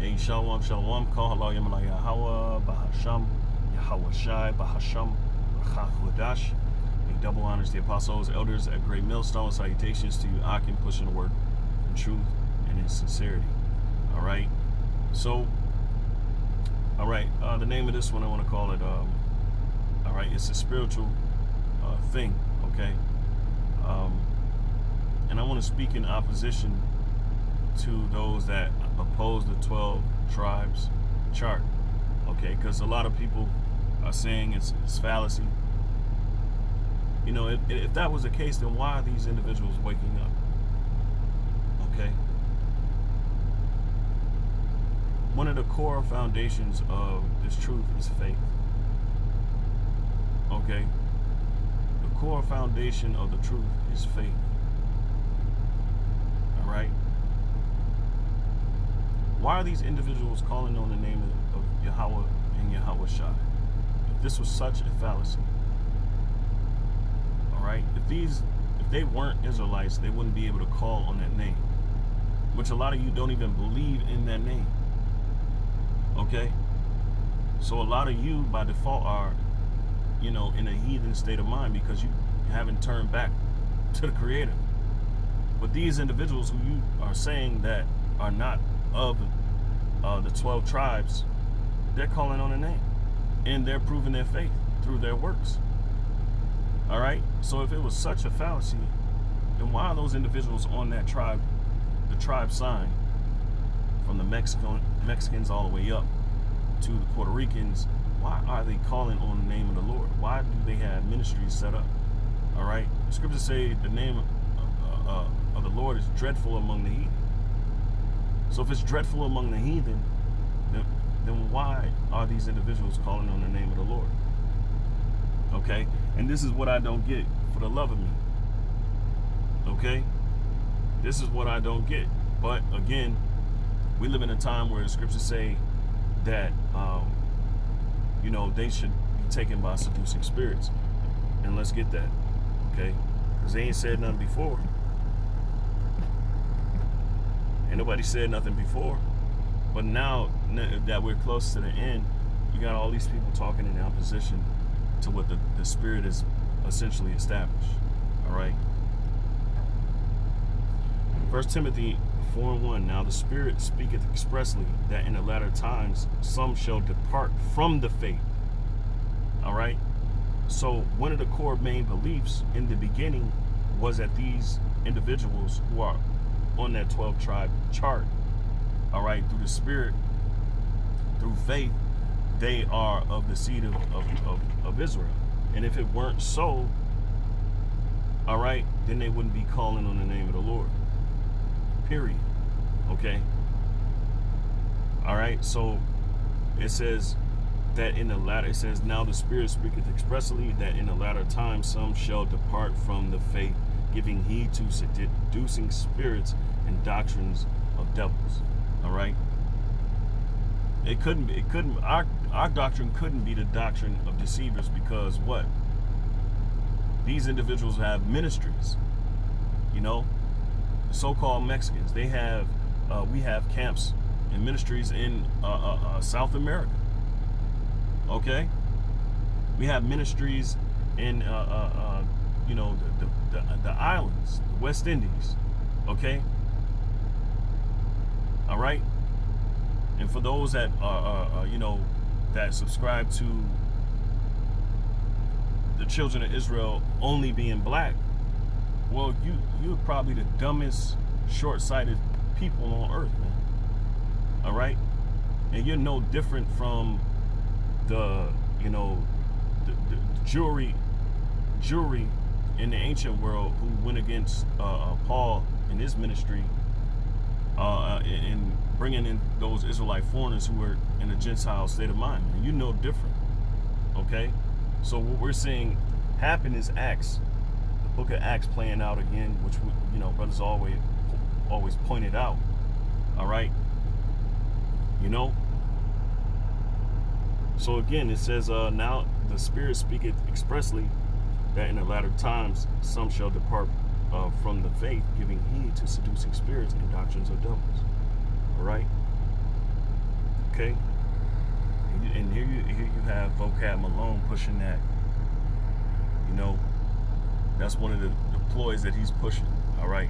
Hey, Shalom, Shalom, Kol Halal Yamalai Yahweh, Bahasham, Yahweh Shai, Bahasham, Rachachudash. A double honors the apostles, elders at Great Millstone. Salutations to you, Akim, pushing the work in truth and in sincerity. All right. So, all right. The name of this one, I want to call it, all right, it's a spiritual thing, okay? And I want to speak in opposition to those that oppose the 12 tribes chart, okay? Because a lot of people are saying it's fallacy. You know, if that was the case, then why are these individuals waking up? Okay? One of the core foundations of this truth is faith. Okay? The core foundation of the truth is faith. All right? Why are these individuals calling on the name of Yahweh and Yahweh Shai? If this was such a fallacy. Right? If they weren't Israelites, they wouldn't be able to call on that name, which a lot of you don't even believe in that name. Okay? So a lot of you by default are, you know, in a heathen state of mind because you haven't turned back to the Creator. But these individuals who you are saying that are not of the 12 tribes, they're calling on a name and they're proving their faith through their works. All right. So if it was such a fallacy, then why are those individuals on that tribe, the tribe sign, from the Mexicans all the way up to the Puerto Ricans? Why are they calling on the name of the Lord? Why do they have ministries set up? All right. The scriptures say the name of the Lord is dreadful among the heathen. So if it's dreadful among the heathen, then why are these individuals calling on the name of the Lord? Okay, and this is what I don't get, for the love of me. Okay, this is what I don't get. But again, we live in a time where the scriptures say that, you know, they should be taken by seducing spirits. And let's get that, okay? Because they ain't said nothing before. Ain't nobody said nothing before. But now that we're close to the end, you got all these people talking in opposition to what the Spirit is essentially established. All right. 1 Timothy 4:1. Now the Spirit speaketh expressly that in the latter times some shall depart from the faith. All right. So one of the core main beliefs in the beginning was that these individuals who are on that 12 tribe chart, all right, through the Spirit, through faith, they are of the seed of Israel. And if it weren't so, all right, then they wouldn't be calling on the name of the Lord. Period. Okay? All right, so it says that in the latter, it says, now the Spirit speaketh expressly that in the latter time some shall depart from the faith, giving heed to seducing spirits and doctrines of devils. All right? Our doctrine couldn't be the doctrine of deceivers because what? These individuals have ministries, you know, so-called Mexicans. They have, we have camps and ministries in South America. Okay? We have ministries in, you know, the islands, the West Indies. Okay? All right? And for those that are, you know, that subscribe to the children of Israel only being black, well, you're probably the dumbest, short-sighted people on earth, man. All right? And you're no different from the, you know, the jury in the ancient world who went against Paul in his ministry in bringing in those Israelite foreigners who were in a Gentile state of mind. And you know different, okay? So what we're seeing happen is Acts, the book of Acts playing out again, which, you know, brothers always pointed out, all right? You know? So again, it says, now the Spirit speaketh expressly that in the latter times some shall depart from the faith, giving heed to seducing spirits and doctrines of devils. All right. Okay? And here you have Vocab Malone pushing that. You know, that's one of the ploys that he's pushing. All right,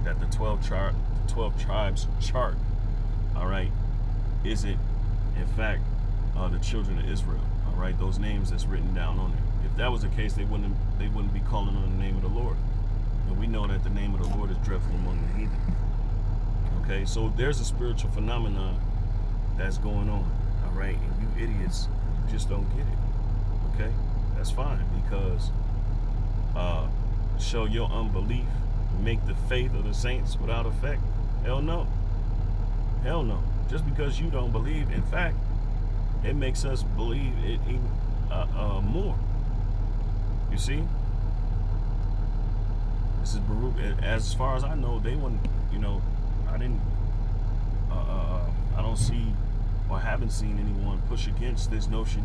that the 12 tribes chart. All right, is it in fact the children of Israel? All right, those names that's written down on there. If that was the case, they wouldn't be calling on the name of the Lord. And we know that the name of the Lord is dreadful among the heathen. Okay, so there's a spiritual phenomenon that's going on. All right, and you idiots, you just don't get it. Okay, that's fine, because show your unbelief, make the faith of the saints without effect? Hell no. Hell no. Just because you don't believe, in fact, it makes us believe it even more. You see? This is Baruch. As far as I know, they wouldn't, you know, I don't see or haven't seen anyone push against this notion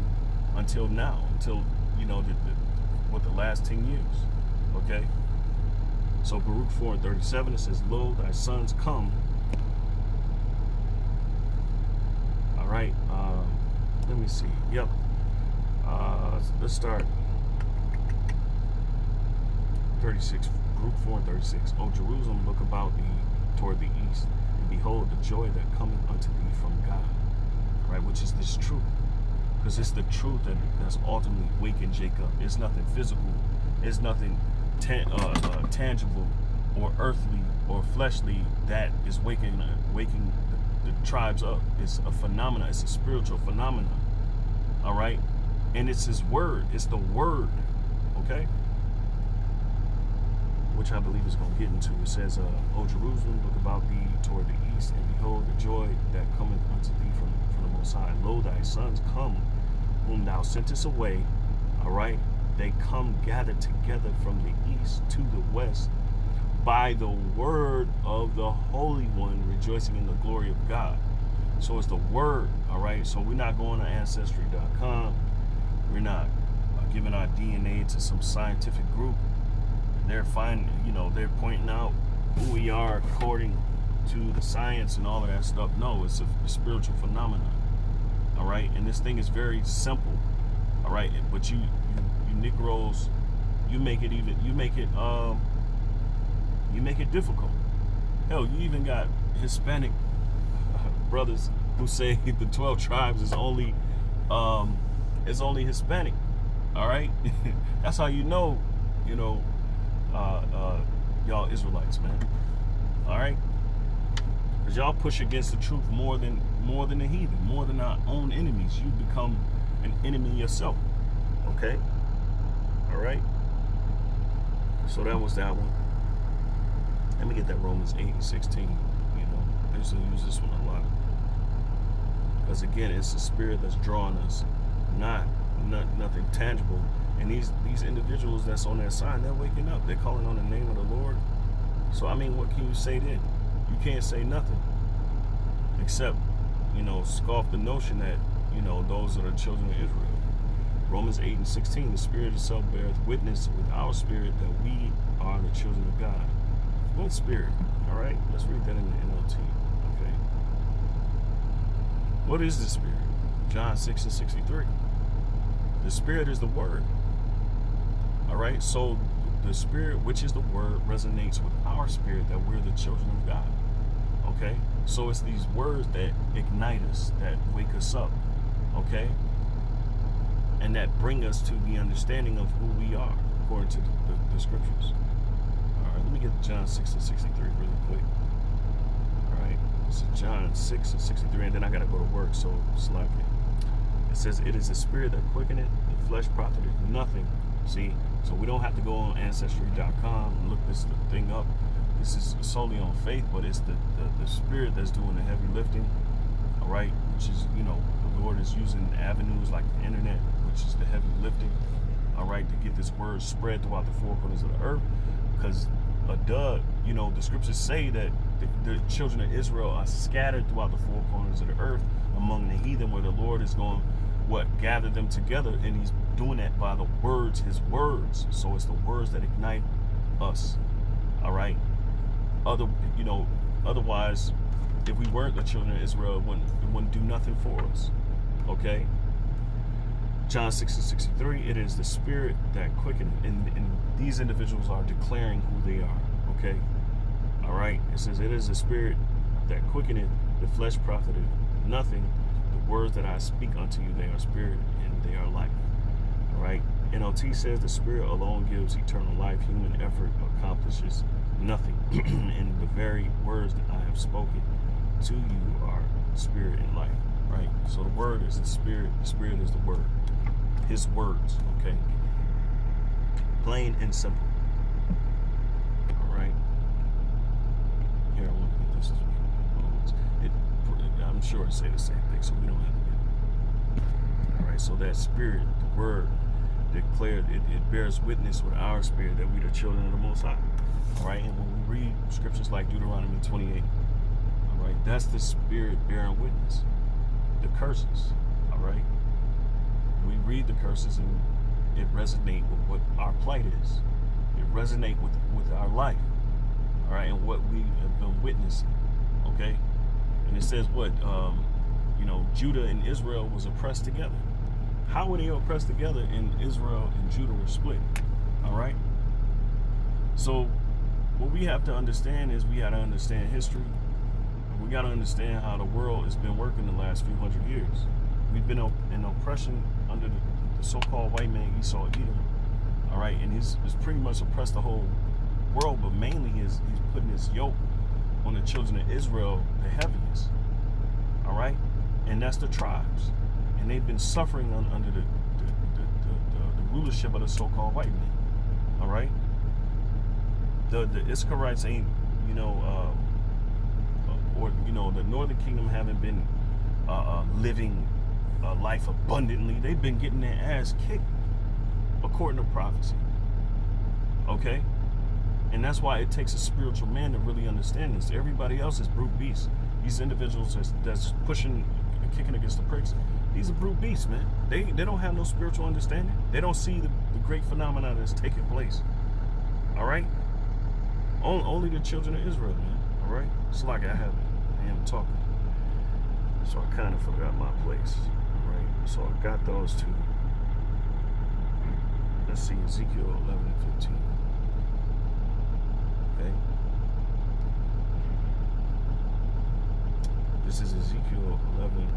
until now, until, you know, the last 10 years. Okay? So Baruch 4:37, it says, "Lo, thy sons come." All right. Let me see. Yep. Let's start. 36. Baruch 4:36. "O Jerusalem, look about thee toward the east, and behold the joy that cometh unto thee from God." Right, which is this truth. Because it's the truth that's ultimately waking Jacob. It's nothing physical. It's nothing tangible or earthly or fleshly that is waking the tribes up. It's a phenomenon. It's a spiritual phenomenon. All right, and it's His word. It's the word. Okay, which I believe is going to get into. It says, "O Jerusalem, look about thee toward the east, and behold the joy that cometh unto thee from the Most High. Lo, thy sons come, whom thou sentest away." All right, they come gathered together from the east to the west by the word of the Holy One, rejoicing in the glory of God. So it's the word. All right, so we're not going to Ancestry.com. We're not giving our DNA to some scientific group. They're they're pointing out who we are according to the science and all of that stuff. No, it's a spiritual phenomenon. All right, and this thing is very simple. All right, but you Negroes, you make it difficult. Hell, you even got Hispanic brothers who say the 12 tribes is only Hispanic. All right, that's how you know y'all Israelites, man. All right, because y'all push against the truth more than the heathen, more than our own enemies. You become an enemy yourself. Okay. All right. So that was that one. Let me get that Romans 8:16. I used to use this one a lot, because again, it's the spirit that's drawing us, not nothing tangible. And these individuals that's on that sign, they're waking up. They're calling on the name of the Lord. So I mean, what can you say then? You can't say nothing except, scoff the notion that, those are the children of Israel. Romans 8:16, "The Spirit itself beareth witness with our spirit that we are the children of God." One spirit. All right, let's read that in the NLT. Okay. What is the Spirit? John 6:63. The Spirit is the Word. All right, so the Spirit, which is the Word, resonates with our spirit that we're the children of God. Okay, so it's these words that ignite us, that wake us up. Okay, and that bring us to the understanding of who we are according to the scriptures. All right, let me get John 6:63 really quick. All right, so John 6:63, and then I gotta go to work, so slack it. It says, "It is the spirit that quickeneth, the flesh profiteth nothing." See, so we don't have to go on Ancestry.com and look this thing up. This is solely on faith, but it's the spirit that's doing the heavy lifting. All right, which is, the Lord is using avenues like the internet, which is the heavy lifting. All right, to get this word spread throughout the four corners of the earth. Because the scriptures say that the children of Israel are scattered throughout the four corners of the earth among the heathen, where the Lord is going gather them together, and He's doing that by the words, His words. So it's the words that ignite us. All right. Otherwise, if we weren't the children of Israel, it wouldn't do nothing for us. Okay? John 6:63, it is the spirit that quickeneth. And these individuals are declaring who they are. Okay? All right? It says, it is the spirit that quickeneth, the flesh profiteth nothing. The words that I speak unto you, they are spirit and they are life. All right? NLT says the spirit alone gives eternal life. Human effort accomplishes nothing. And the very words that I have spoken to you are spirit and life. Right? So the word is the spirit is the word. His words, okay? Plain and simple. All right? Here, I want to get this. I'm sure it say the same thing, so we don't have to get it. All right, so that spirit, the word, declared, it bears witness with our spirit that we are the children of the Most High. All right, and when we read scriptures like Deuteronomy 28, all right, that's the spirit bearing witness. The curses, all right? We read the curses and it resonates with what our plight is. It resonates with our life, all right, and what we have been witnessing, okay? And it says what, Judah and Israel was oppressed together. How were they oppressed together and Israel and Judah were split, all right? So what we have to understand is we got to understand history. We got to understand how the world has been working the last few hundred years. We've been in oppression under the so-called white man, Esau Edom, all right? And he's pretty much oppressed the whole world, but mainly he's putting his yoke on the children of Israel, the heaviest, all right? And that's the tribes. And they've been suffering under the rulership of the so-called white man, all right? The Israelites ain't, the Northern Kingdom haven't been living life abundantly. They've been getting their ass kicked, according to prophecy. Okay? And that's why it takes a spiritual man to really understand this. Everybody else is brute beasts. These individuals that's pushing and kicking against the pricks, these are brute beasts, man. They don't have no spiritual understanding. They don't see the great phenomena that's taking place. All right? Only the children of Israel, man. All right? It's like I am talking. So I kind of forgot my place. All right? So I got those two. Let's see, Ezekiel 11 and 15. Okay? This is Ezekiel 11,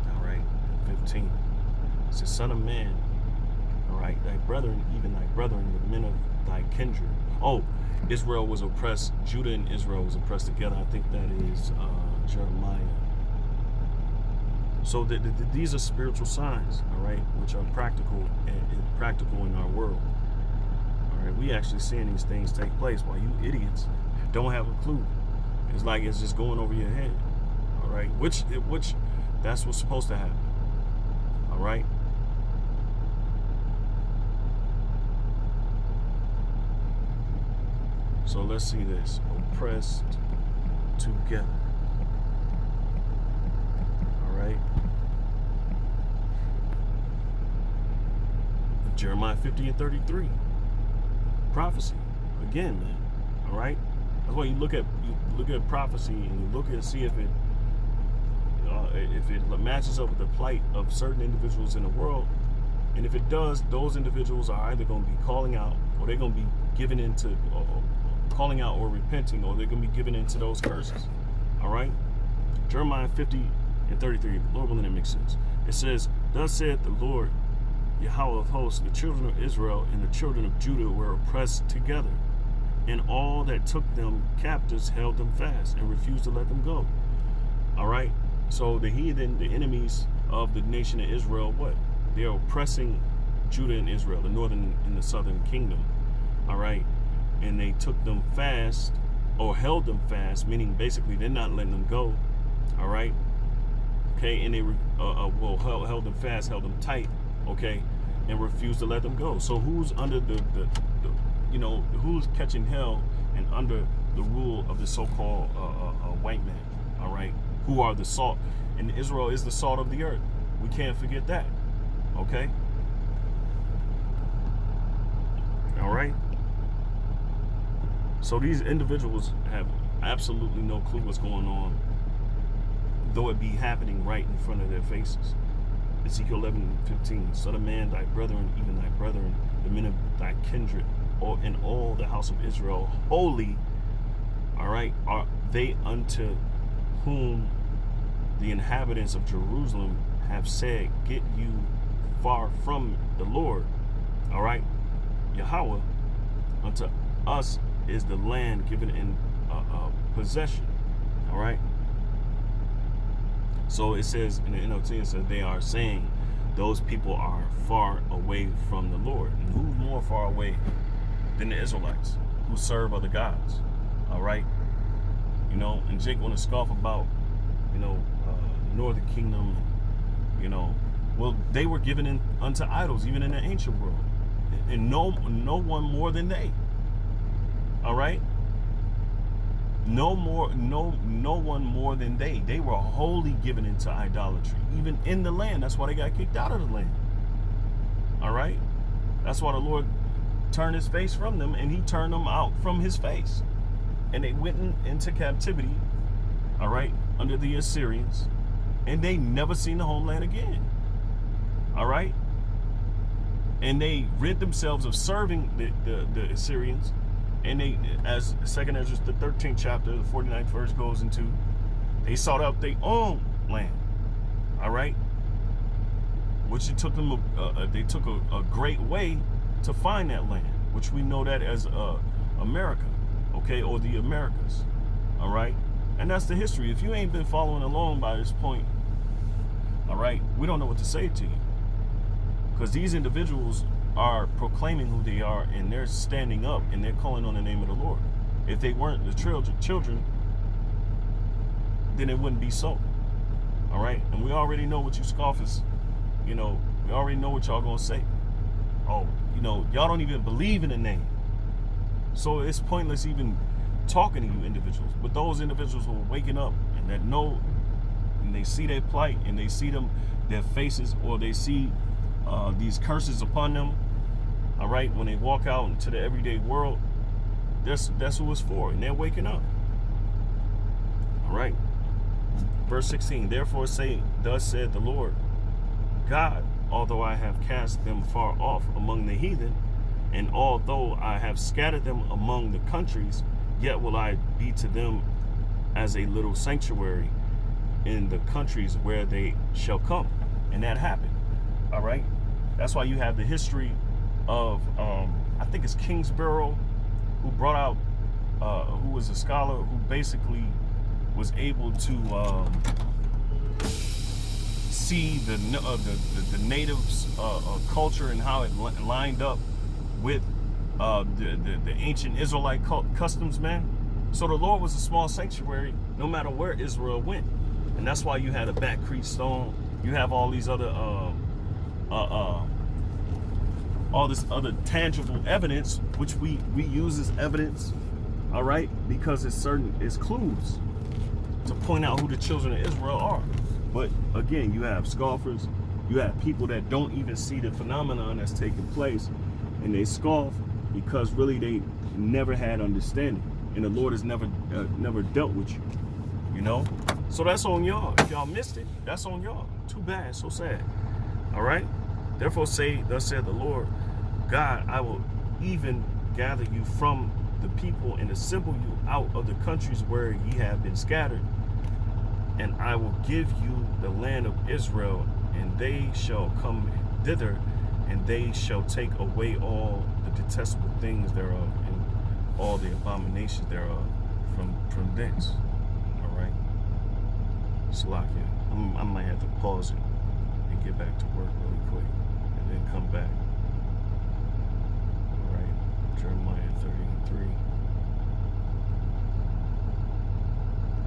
all right, 15. It says, Son of man, all right, thy brethren, even thy brethren, the men of thy kindred. Oh, Israel was oppressed. Judah and Israel was oppressed together. I think that is Jeremiah. So these are spiritual signs, all right, which are practical and practical in our world. All right, we actually seeing these things take place while you idiots don't have a clue. It's like it's just going over your head, all right? Which that's what's supposed to happen, all right? So let's see this. Oppressed together. All right? Jeremiah 50 and 33. Prophecy. Again, man. All right? That's why you look at prophecy and you look at see if it matches up with the plight of certain individuals in the world. And if it does, those individuals are either going to be calling out, or they're going to be giving into calling out or repenting, or they're going to be giving into those curses. All right? Jeremiah 50 and 33. Lord willing, it makes sense. It says, Thus saith the Lord, Yahweh of hosts, the children of Israel and the children of Judah were oppressed together, and all that took them captives held them fast and refused to let them go. All right? So the heathen, the enemies of the nation of Israel, what? They're oppressing Judah and Israel, the northern and the southern kingdom. All right? And they took them fast, or held them fast, meaning basically they're not letting them go. All right? Okay? And they held them fast, held them tight, okay? And refused to let them go. So who's under who's catching hell and under the rule of the so-called white man? All right? Who are the salt? And Israel is the salt of the earth. We can't forget that. Okay? All right? So these individuals have absolutely no clue what's going on, though it be happening right in front of their faces. Ezekiel 11:15, Son of man, thy brethren, even thy brethren, the men of thy kindred, and all the house of Israel, holy, all right, are they unto whom the inhabitants of Jerusalem have said, get you far from the Lord, all right, Yahweh, unto us is the land given in possession, all right. So it says in the NLT, it says they are saying those people are far away from the Lord. And who's more far away than the Israelites who serve other gods? All right. You know, and Jake want to scoff about, you know, the Northern Kingdom. You know, well, they were given in unto idols even in the ancient world, and no one more than they. All right. No one more than they. They were wholly given into idolatry, even in the land. That's why they got kicked out of the land. All right. That's why the Lord turned his face from them, and he turned them out from his face. And they went into captivity, all right, under the Assyrians, and they never seen the homeland again. All right. And they rid themselves of serving the Assyrians. And they, as 2nd Ezra, the 13th chapter, the 49th verse goes into, they sought out their own land, all right? Which it took them, they took a great way to find that land, which we know that as America, okay, or the Americas, all right? And that's the history. If you ain't been following along by this point, all right, we don't know what to say to you. Because these individuals are proclaiming who they are, and they're standing up and they're calling on the name of the Lord. If they weren't the children, then it wouldn't be so. All right. And we already know what you scoffers, you know, we already know what y'all gonna say. Oh, you know, y'all don't even believe in the name. So it's pointless even talking to you individuals. But those individuals who are waking up and that know, and they see their plight, and they see their faces, or they see these curses upon them, all right, when they walk out into the everyday world, that's who it's for, and they're waking up. All right. Verse 16, therefore say, thus said the Lord God, although I have cast them far off among the heathen, and although I have scattered them among the countries, yet will I be to them as a little sanctuary in the countries where they shall come. And that happened. All right. That's why you have the history of, I think it's Kingsborough, who brought out, who was a scholar who basically was able to see the natives' culture and how it lined up with the ancient Israelite customs, man. So the Lord was a small sanctuary no matter where Israel went. And that's why you had a Backcrete stone. You have all these other all this other tangible evidence, which we use as evidence, all right, because it's clues to point out who the children of Israel are. But again, you have scoffers, you have people that don't even see the phenomenon that's taking place, and they scoff because really they never had understanding, and the Lord has never dealt with you, you know. So that's on y'all. If y'all missed it, that's on y'all. Too bad, so sad. All right. Therefore say, thus said the Lord God, I will even gather you from the people and assemble you out of the countries where ye have been scattered, and I will give you the land of Israel, and they shall come thither, and they shall take away all the detestable things thereof, and all the abominations thereof from thence. All right. Salakia. I might have to pause it and get back to work really quick, and then come back. All right. Jeremiah 33.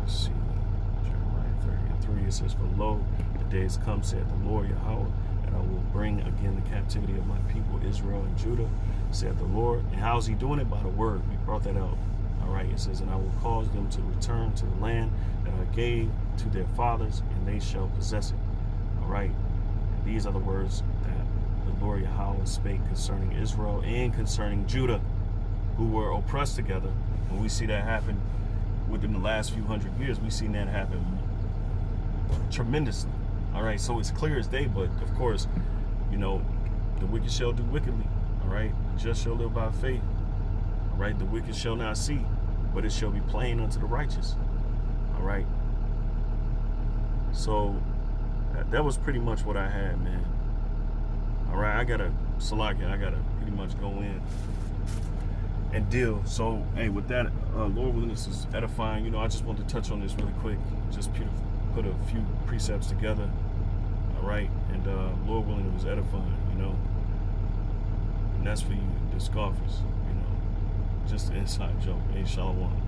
Let's see. Jeremiah 33. It says, for lo, the days come, saith the Lord Yahweh, and I will bring again the captivity of my people Israel and Judah, saith the Lord. And how's he doing it? By the word. We brought that out. All right. It says, and I will cause them to return to the land that I gave to their fathers, and they shall possess it. All right. And these are the words that the Lord Yahweh spake concerning Israel and concerning Judah, who were oppressed together. And we see that happen within the last few hundred years, we've seen that happen tremendously. All right, so it's clear as day, but of course, you know, the wicked shall do wickedly. All right, the just shall live by faith. All right, the wicked shall not see, but it shall be plain unto the righteous. All right. So that was pretty much what I had, man. All right, I gotta pretty much go in and deal. So, hey, with that, Lord willing, this is edifying. You know, I just want to touch on this really quick. Just put a few precepts together. All right, and Lord willing, it was edifying. You know, and that's for you, the scoffers. You know, just an inside joke. Hey, shalom.